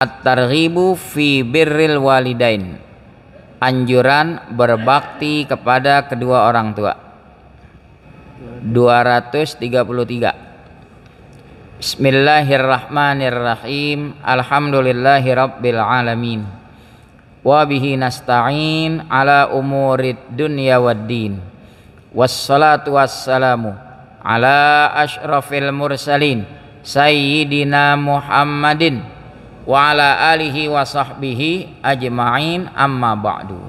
At-targhibu fi birril walidain, anjuran berbakti kepada kedua orang tua. 233. Bismillahirrahmanirrahim. Alhamdulillahirabbil alamin. Wa bihi nasta'in ala umurid dunya waddin. Wassalatu wassalamu ala asyrafil mursalin sayyidina Muhammadin wa ala alihi wa sahbihi ajma'in, amma ba'du.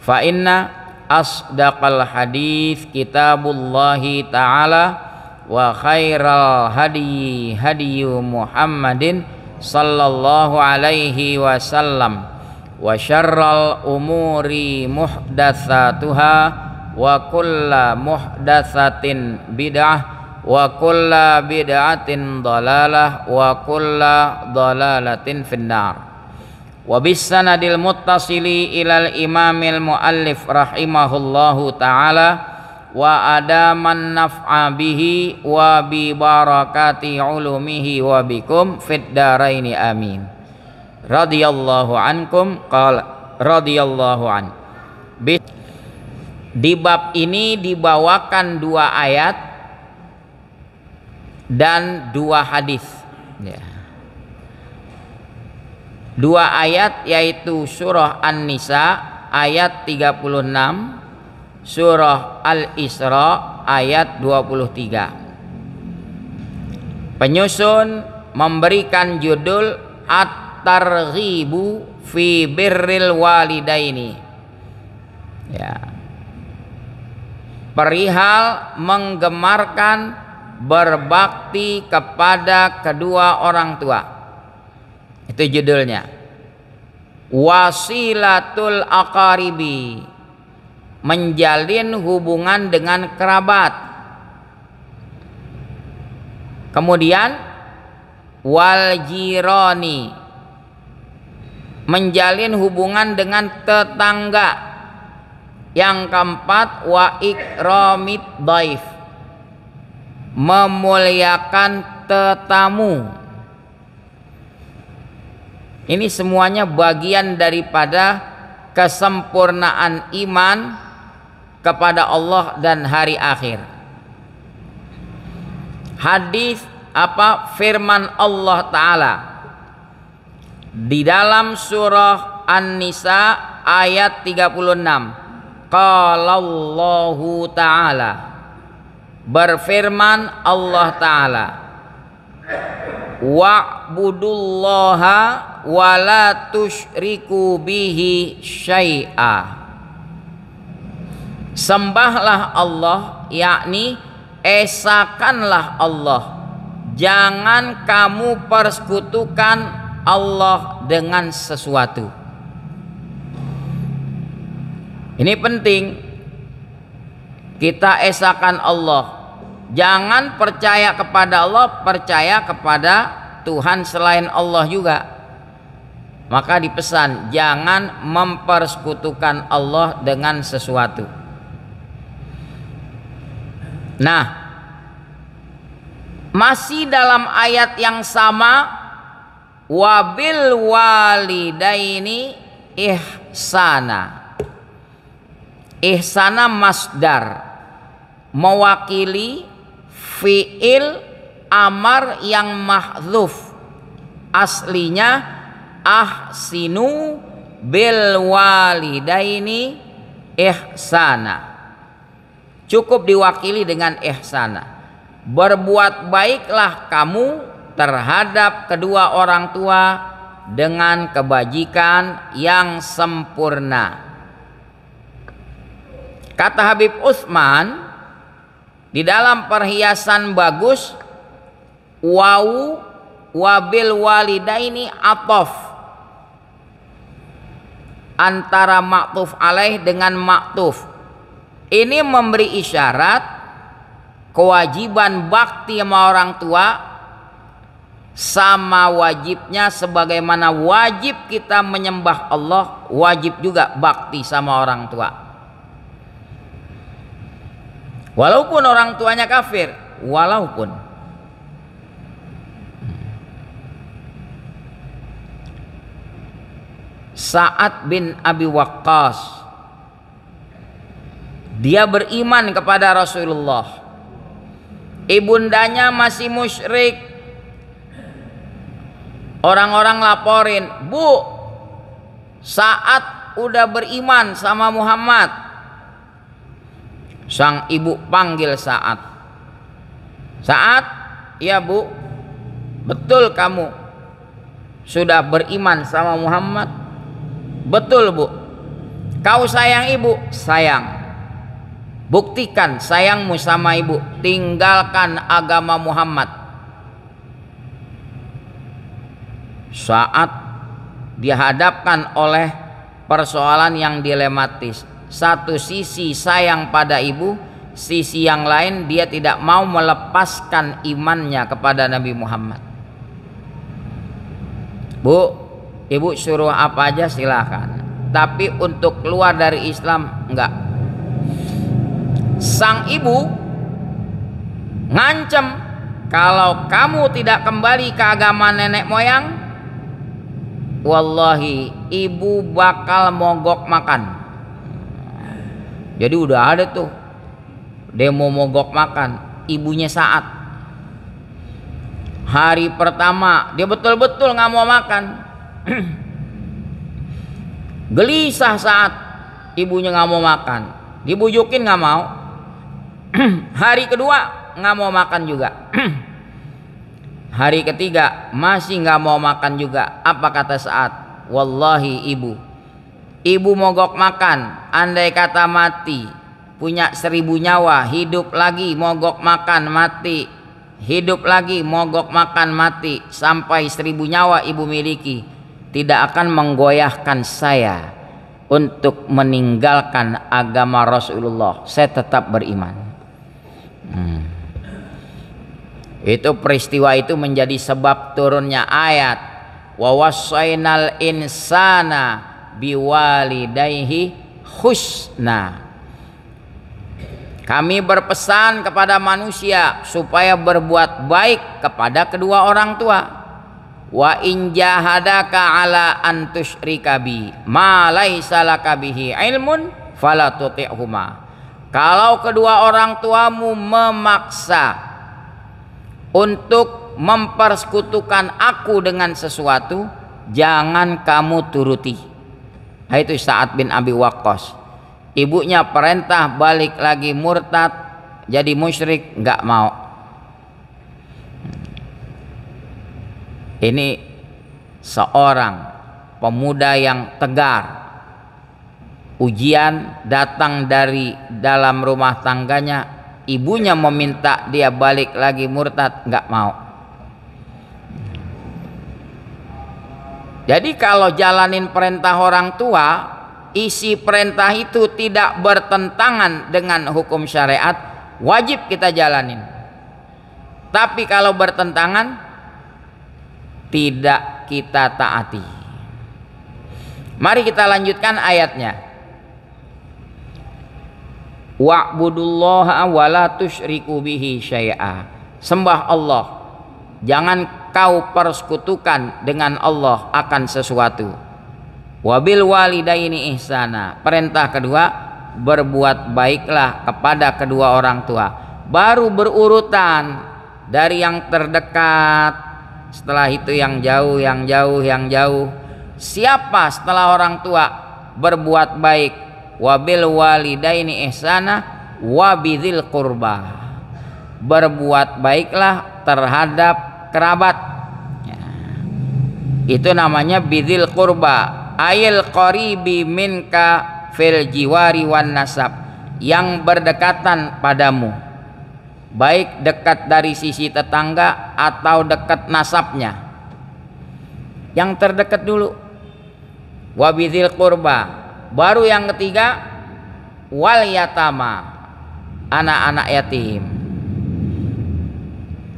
Fa inna asdaqal hadits kitabullahi ta'ala wa khairal hadi hadiyu Muhammadin sallallahu alaihi wasallam wa syarral umuri muhdatsatuha wa kulla muhdatsatin bid'ah wa kulla bid'atin dhalalah wa kulla dhalalatin finnar. Wa bisanadil muttasili ilal imamil muallif rahimahullahu ta'ala wa adaman naf'a bihi wa bi barakati ulumihi wa bikum fid daraini amin. Radhiyallahu ankum qala radhiyallahu an. Di bab ini dibawakan 2 ayat dan 2 hadis, ya. 2 ayat yaitu surah An-Nisa ayat 36, surah Al-Isra ayat 23. Penyusun memberikan judul At-targhibu fi birril walidaini, ya. Perihal menggemarkan berbakti kepada kedua orang tua. Itu judulnya. Wasilatul aqaribi, menjalin hubungan dengan kerabat. Kemudian wal jirani, menjalin hubungan dengan tetangga. Yang keempat wa ikramid dhaif, memuliakan tetamu. Ini semuanya bagian daripada kesempurnaan iman kepada Allah dan hari akhir. Hadis firman Allah Ta'ala di dalam surah An-Nisa ayat 36. Qala Allahu Ta'ala, berfirman Allah Ta'ala, wa'budullaha wa la tusyriku bihi syai'a, sembahlah Allah, yakni esakanlah Allah, jangan kamu persekutukan Allah dengan sesuatu. Ini penting, kita esakan Allah. Jangan percaya kepada Allah, percaya kepada Tuhan selain Allah juga. Maka dipesan jangan mempersekutukan Allah dengan sesuatu. Nah, masih dalam ayat yang sama, wabil walidaini ihsana. Ihsana masdar, mewakili fi'il amar yang mahdzuf. Aslinya ahsinu bil walidaini ihsana. Cukup diwakili dengan ihsana. Berbuat baiklah kamu terhadap kedua orang tua dengan kebajikan yang sempurna. Kata Habib Utsman di dalam perhiasan bagus, wawu wabil walidaini atof, antara maktuf alaih dengan maktuf. Ini memberi isyarat kewajiban bakti sama orang tua sama wajibnya sebagaimana wajib kita menyembah Allah, wajib juga bakti sama orang tua. Walaupun orang tuanya kafir, walaupun Sa'ad bin Abi Waqqas. Dia beriman kepada Rasulullah. Ibundanya masih musyrik. Orang-orang laporin, "Bu, Sa'ad udah beriman sama Muhammad." Sang ibu panggil Sa'ad. "Sa'ad, iya Bu, betul kamu sudah beriman sama Muhammad?" "Betul Bu." "Kau sayang ibu?" "Sayang." "Buktikan sayangmu sama ibu, tinggalkan agama Muhammad." Saat dihadapkan oleh persoalan yang dilematis, satu sisi sayang pada ibu, sisi yang lain dia tidak mau melepaskan imannya kepada Nabi Muhammad. "Bu, ibu suruh apa aja silakan, tapi untuk keluar dari Islam enggak." Sang ibu ngancam, "Kalau kamu tidak kembali ke agama nenek moyang, wallahi ibu bakal mogok makan." Jadi udah ada tuh demo mogok makan. Ibunya Sa'ad, hari pertama dia betul-betul nggak mau makan. Gelisah Sa'ad, ibunya nggak mau makan, dibujukin nggak mau. Hari kedua nggak mau makan juga. Hari ketiga masih nggak mau makan juga. Apa kata Sa'ad? "Wallahi ibu mogok makan, andai kata mati, punya 1000 nyawa, hidup lagi mogok makan mati, hidup lagi mogok makan mati, sampai 1000 nyawa ibu miliki, tidak akan menggoyahkan saya untuk meninggalkan agama Rasulullah. Saya tetap beriman." Itu peristiwa itu menjadi sebab turunnya ayat, "Wa wassaynal insana biwalidayhi husna." Kami berpesan kepada manusia supaya berbuat baik kepada kedua orang tua. "Wa in jahadaka ala an tusyrika bi ma laisa laka bihi ilmun fala tuti'huma." Kalau kedua orang tuamu memaksa untuk mempersekutukan aku dengan sesuatu, jangan kamu turuti. Itu Sa'ad bin Abi Waqqas. Ibunya perintah balik lagi murtad, jadi musyrik, nggak mau. Ini seorang pemuda yang tegar. Ujian datang dari dalam rumah tangganya, ibunya meminta dia balik lagi murtad, nggak mau. Jadi kalau jalanin perintah orang tua, isi perintah itu tidak bertentangan dengan hukum syariat, wajib kita jalanin. Tapi kalau bertentangan, tidak kita taati. Mari kita lanjutkan ayatnya. "Wa'budullaha wa la tusyriku bihi syai'a." Sembah Allah, jangan kau persekutukan dengan Allah akan sesuatu. "Wabil walidaini ihsana." Perintah kedua, berbuat baiklah kepada kedua orang tua. Baru berurutan dari yang terdekat, setelah itu yang jauh, yang jauh, yang jauh. Siapa setelah orang tua berbuat baik? "Wabil walidaini ihsana wa bidzil qurba." Berbuat baiklah terhadap kerabat. Ya. Itu namanya bidzil qurba, ayil qaribi minka fil jiwari wan nasab, yang berdekatan padamu, baik dekat dari sisi tetangga atau dekat nasabnya. Yang terdekat dulu, wabidzil qurba. Baru yang ketiga, wal yatama, anak-anak yatim.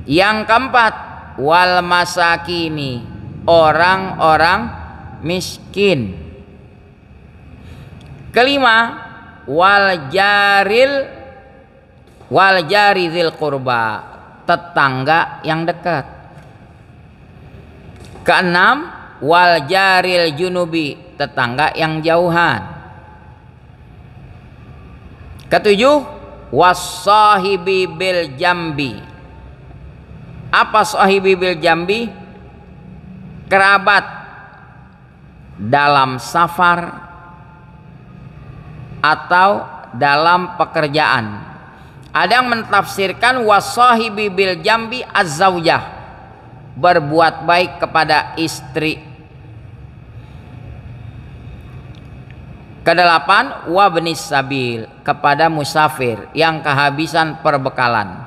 Yang keempat, wal masakini, orang-orang miskin. Kelima, wal jari dzil qurba, tetangga yang dekat. Keenam, wal jaril junubi, tetangga yang jauhan. Ketujuh, wassahibi bil jambi. Apa sahibi bil jambi? Kerabat dalam safar atau dalam pekerjaan. Ada yang mentafsirkan wassahibi bil jambi az-zaujah, berbuat baik kepada istri. Kedelapan, wabnis sabil, kepada musafir yang kehabisan perbekalan.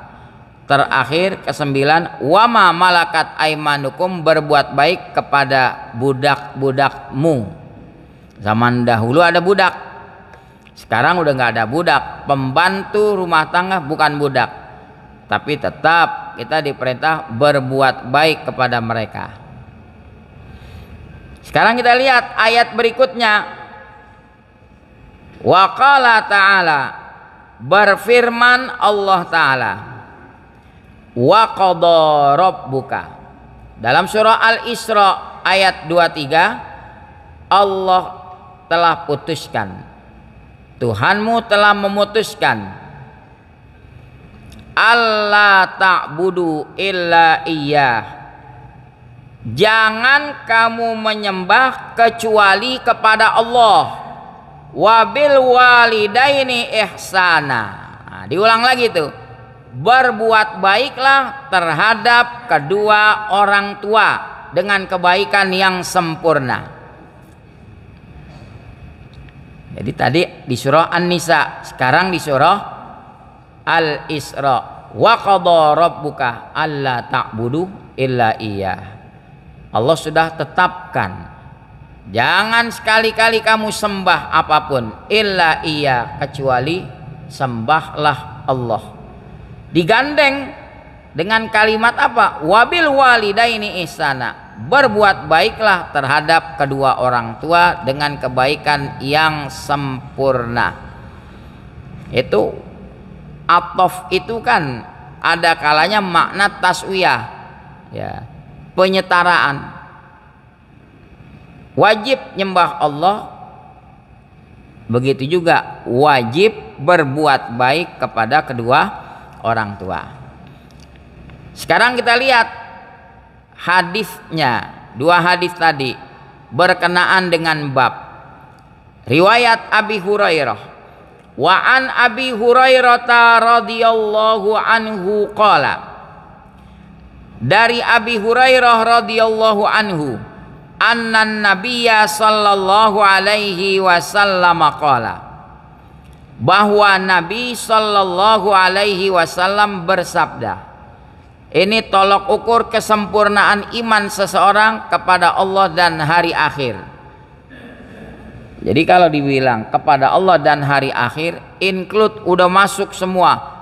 Terakhir, kesembilan, wama malakat aimanukum, berbuat baik kepada budak-budakmu. Zaman dahulu ada budak, sekarang udah nggak ada budak. Pembantu rumah tangga bukan budak, tapi tetap kita diperintah berbuat baik kepada mereka. Sekarang kita lihat ayat berikutnya. Wa qala ta'ala, berfirman Allah Ta'ala, wa qada rabbuka, dalam surah Al-Isra ayat 23, Allah telah putuskan, Tuhanmu telah memutuskan, alla ta'budu illa iyyah, jangan kamu menyembah kecuali kepada Allah. Wabil walidaini ihsana. Nah, diulang lagi tuh. Berbuat baiklah terhadap kedua orang tua dengan kebaikan yang sempurna. Jadi tadi di surah An-Nisa, sekarang di surah Al-Isra. Wa qada rabbuka alla ta'budu illa iyyah. Allah sudah tetapkan, jangan sekali-kali kamu sembah apapun illa iya, kecuali sembahlah Allah. Digandeng dengan kalimat apa? Wabil walidaini ihsana, berbuat baiklah terhadap kedua orang tua dengan kebaikan yang sempurna. Itu atof itu kan ada kalanya makna taswiyah, ya, penyetaraan. Wajib nyembah Allah, begitu juga wajib berbuat baik kepada kedua orang tua. Sekarang kita lihat hadisnya, dua hadis tadi berkenaan dengan bab. Riwayat Abi Hurairah, wa an Abi Hurairah radhiyallahu anhu qala, dari Abi Hurairah radhiyallahu anhu, annan nabiyya sallallahu alaihi wasallam qala, bahwa Nabi sallallahu alaihi wasallam bersabda. Ini tolok ukur kesempurnaan iman seseorang kepada Allah dan hari akhir. Jadi kalau dibilang kepada Allah dan hari akhir, include udah masuk semua.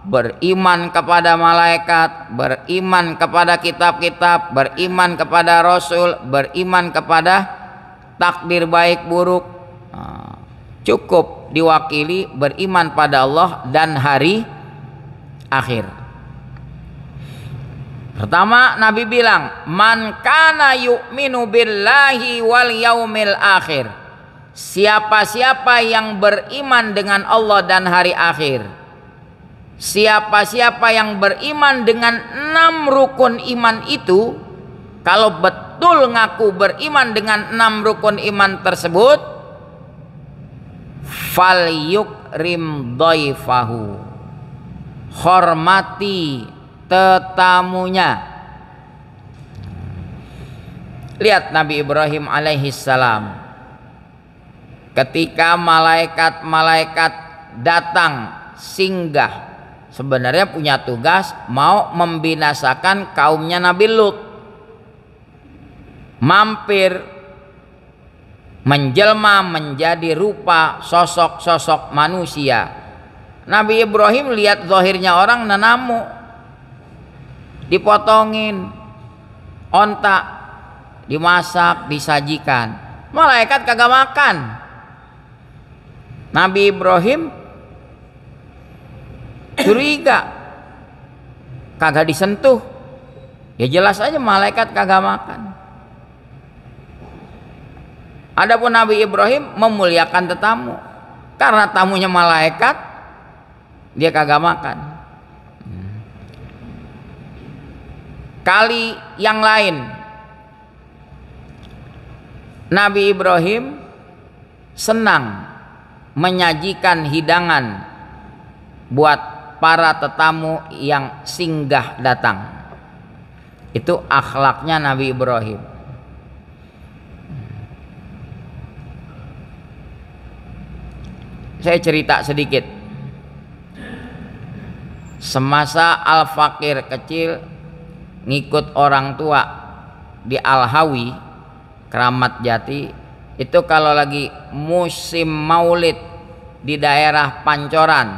Beriman kepada malaikat, beriman kepada kitab-kitab, beriman kepada Rasul, beriman kepada takdir baik buruk. Cukup diwakili beriman pada Allah dan hari akhir. Pertama, Nabi bilang, man kana yu'minu billahi wal yaumil akhir, siapa-siapa yang beriman dengan Allah dan hari akhir, siapa-siapa yang beriman dengan 6 rukun iman itu, kalau betul ngaku beriman dengan 6 rukun iman tersebut, falyukrim dhaifahu, hormati tetamunya. Lihat Nabi Ibrahim alaihissalam, ketika malaikat-malaikat datang singgah, sebenarnya punya tugas mau membinasakan kaumnya Nabi Lut, mampir menjelma menjadi rupa sosok-sosok manusia. Nabi Ibrahim lihat zahirnya orang nanamu, dipotongin onta, dimasak, disajikan, malaikat kagak makan. Nabi Ibrahim curiga, kagak disentuh, ya jelas aja malaikat kagak makan. Adapun Nabi Ibrahim memuliakan tetamu, karena tamunya malaikat dia kagak makan. Kali yang lain Nabi Ibrahim senang menyajikan hidangan buat para tetamu yang singgah datang. Itu akhlaknya Nabi Ibrahim. Saya cerita sedikit. Semasa Al-Fakir kecil ngikut orang tua di Al-Hawi, Keramat Jati, itu kalau lagi musim maulid di daerah Pancoran,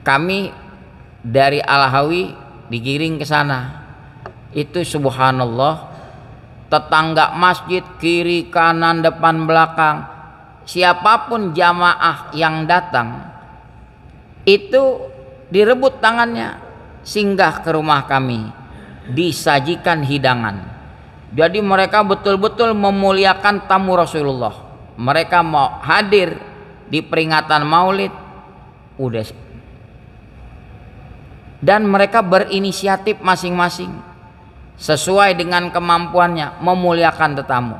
kami dari Al-Hawi digiring ke sana. Itu subhanallah, tetangga masjid kiri kanan depan belakang, siapapun jamaah yang datang itu direbut tangannya, singgah ke rumah kami, disajikan hidangan. Jadi mereka betul-betul memuliakan tamu Rasulullah. Mereka mau hadir di peringatan maulid, udah, dan mereka berinisiatif masing-masing sesuai dengan kemampuannya memuliakan tetamu.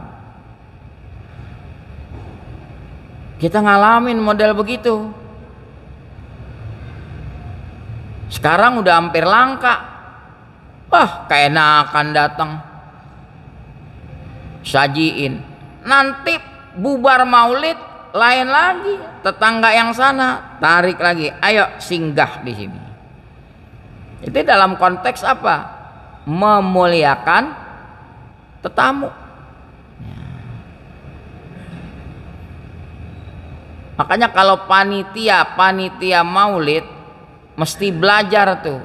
Kita ngalamin model begitu. Sekarang udah hampir langka. Wah, keenakan datang, sajiin. Nanti bubar maulid lain lagi, tetangga yang sana tarik lagi, ayo singgah di sini. Itu dalam konteks apa? Memuliakan tetamu. Makanya kalau panitia maulid mesti belajar tuh.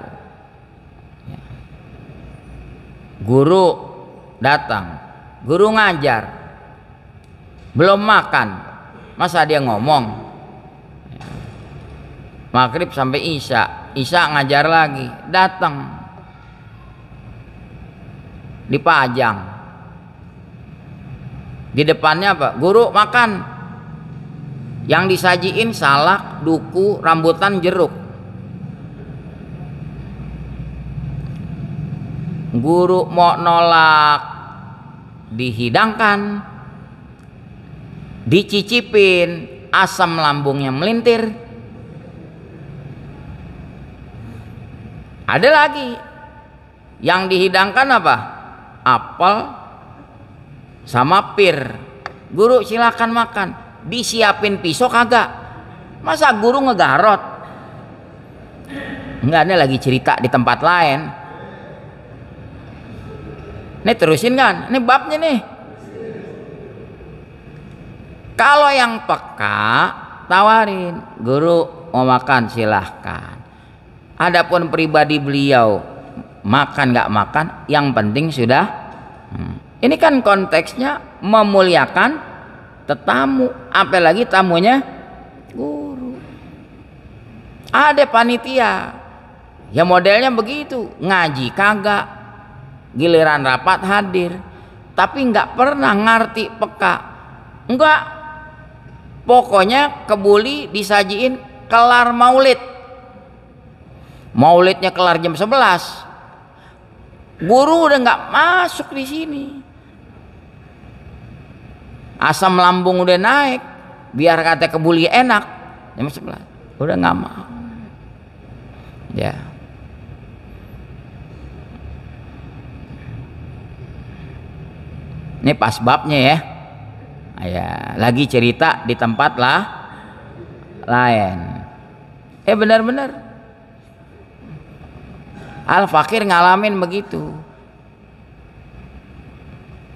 Guru datang, guru ngajar, belum makan, masa dia ngomong? Maghrib sampai Isya ngajar lagi, datang, dipajang di depannya apa? Guru makan, yang disajiin salak, duku, rambutan, jeruk. Guru mau nolak, dihidangkan, dicicipin, asam lambungnya melintir. Ada lagi yang dihidangkan apa? Apel sama pir. Guru silakan makan, disiapin pisau kagak. Masa guru ngegarot? Enggak, ini lagi cerita di tempat lain. Nih terusin kan, ini babnya nih. Kalau yang peka tawarin, guru mau makan silahkan. Adapun pribadi beliau makan nggak makan, yang penting sudah. Ini kan konteksnya memuliakan tetamu, apalagi tamunya guru. Ada panitia, ya modelnya begitu, ngaji kagak, giliran rapat hadir, tapi nggak pernah ngerti peka. Enggak, pokoknya kebuli disajiin kelar maulid. Maulidnya kelar jam 11, guru udah nggak masuk di sini. Asam lambung udah naik, biar kata kebuli enak, jam 11 udah nggak mau. Ya. Ini pas babnya ya. Ya, lagi cerita di tempat lah lain. Benar-benar Al-Fakir ngalamin begitu.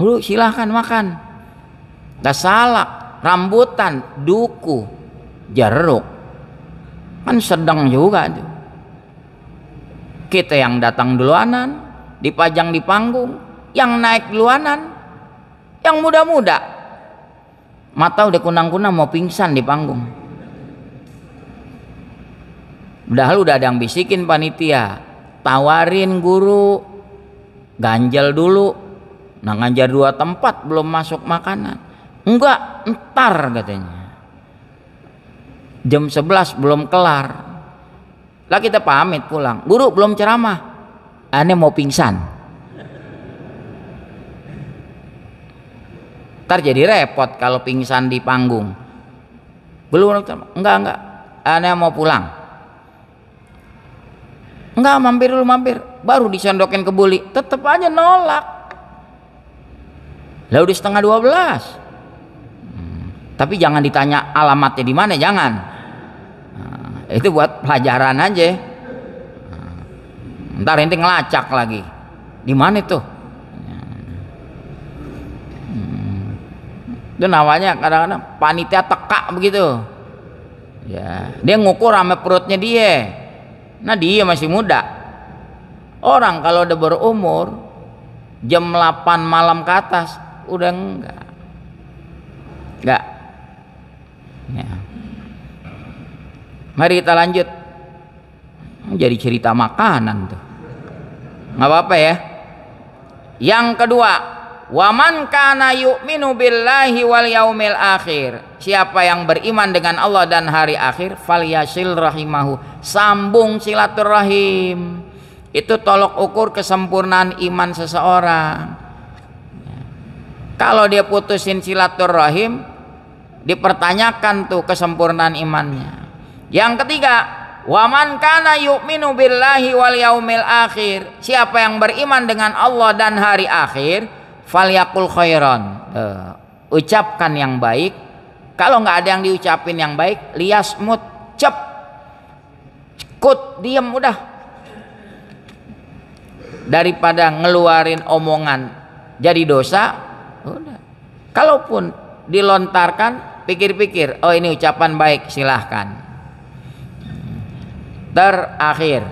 Lu silahkan makan. Dah salak, rambutan, duku, jeruk. Kan sedang juga tuh. Kita yang datang duluanan, dipajang di panggung, yang naik duluanan, yang muda-muda. Mata udah kunang-kunang mau pingsan di panggung. Padahal udah ada yang bisikin panitia, tawarin guru, ganjel dulu, Nah ngajar 2 tempat belum masuk makanan. Enggak, entar katanya. Jam 11 belum kelar. Lah kita pamit pulang. Guru belum ceramah. Aneh mau pingsan. Ntar jadi repot kalau pingsan di panggung. Belum ceramah. Enggak. Aneh mau pulang. Enggak, mampir dulu mampir. Baru disendokin ke buli. Tetep aja nolak. Lah udah setengah 12. Tapi jangan ditanya alamatnya di mana, jangan. Itu buat pelajaran aja. Ntar ente ngelacak lagi. Di mana itu? Itu namanya kadang-kadang panitia teka begitu. Ya, dia ngukur sama perutnya dia. Nah dia masih muda. Orang kalau udah berumur jam 8 malam ke atas udah enggak. Ya. Mari kita lanjut. Jadi cerita makanan tuh. Nggak apa-apa ya. Yang kedua, waman kana yu'minu billahi wal yaumil akhir. Siapa yang beriman dengan Allah dan hari akhir, falyasil rahimahu. Sambung silaturahim. Itu tolok ukur kesempurnaan iman seseorang. Kalau dia putusin silaturahim, dipertanyakan tuh kesempurnaan imannya. Yang ketiga, waman kana yu'minu billahi wal yaumil akhir. Siapa yang beriman dengan Allah dan hari akhir, falyakul khairan. Ucapkan yang baik. Kalau nggak ada yang diucapin yang baik, liyasmut, cekut, diam udah. Daripada ngeluarin omongan jadi dosa, udah. Kalaupun dilontarkan, pikir-pikir, oh ini ucapan baik, silahkan. Terakhir,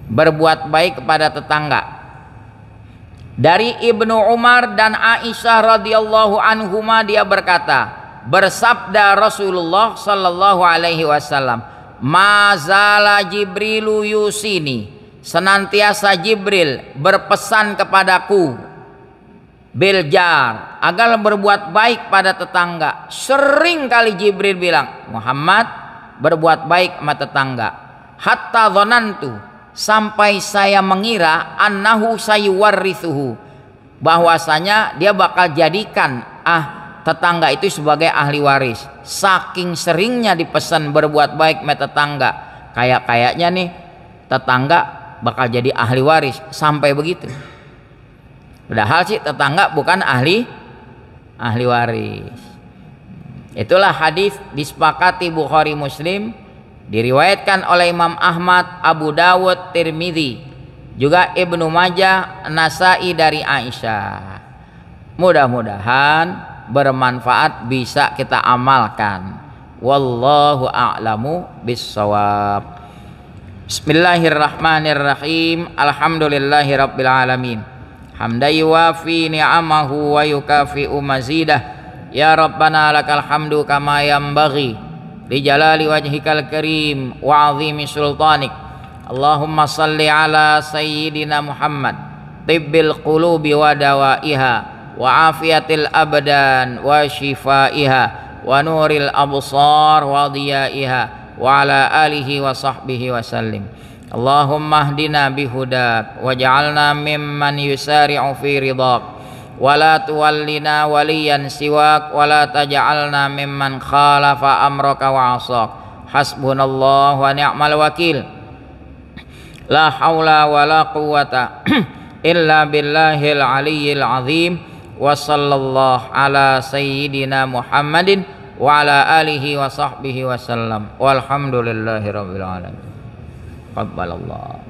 berbuat baik kepada tetangga. Dari Ibnu Umar dan Aisyah radhiyallahu anhuma, dia berkata, bersabda Rasulullah sallallahu alaihi wasallam, mazala Jibrilu yusini, senantiasa Jibril berpesan kepadaku biljar, agar berbuat baik pada tetangga. Sering kali Jibril bilang, Muhammad berbuat baik sama tetangga. Hatta dzanantu, sampai saya mengira annahu sayuwarrithuhu, bahwasanya dia bakal jadikan tetangga itu sebagai ahli waris. Saking seringnya dipesan berbuat baik sama tetangga, kayaknya nih tetangga bakal jadi ahli waris, sampai begitu. Padahal sih tetangga bukan ahli waris. Itulah hadis disepakati Bukhari Muslim, diriwayatkan oleh Imam Ahmad, Abu Dawud, Tirmidzi, juga Ibnu Majah, Nasai dari Aisyah. Mudah-mudahan bermanfaat, bisa kita amalkan. Wallahu a'lamu bissawab. Bismillahirrahmanirrahim. Alhamdulillahirabbil alamin. Hamdan yuwafi ni'amahu wa yukafi'u mazidah. Ya Rabbana lakal hamdu kama yanbaghi li jalali wajhikal karim wa 'azimi sultanik. Allahumma salli ala sayyidina Muhammad tibbil qulubi wa dawaiha wa afiyatil abdan wa shifaiha wa nuril absar wa diyaiha wa ala alihi wa sahbihi wa sallim. Allahumma hdina bihudak waj'alna mimman yusari'u fi ridhak wa la tuwallina waliyan siwak wa la taj'alna mimman khalafa amraka wa 'asak. Hasbunallahu wa ni'mal wakil. La haula wa la quwwata illa billahil aliyyil azim. Wa sallallahu ala sayyidina Muhammadin wa ala alihi wa sahbihi wa sallam. Walhamdulillahi rabbil alamin. Qabbalallah.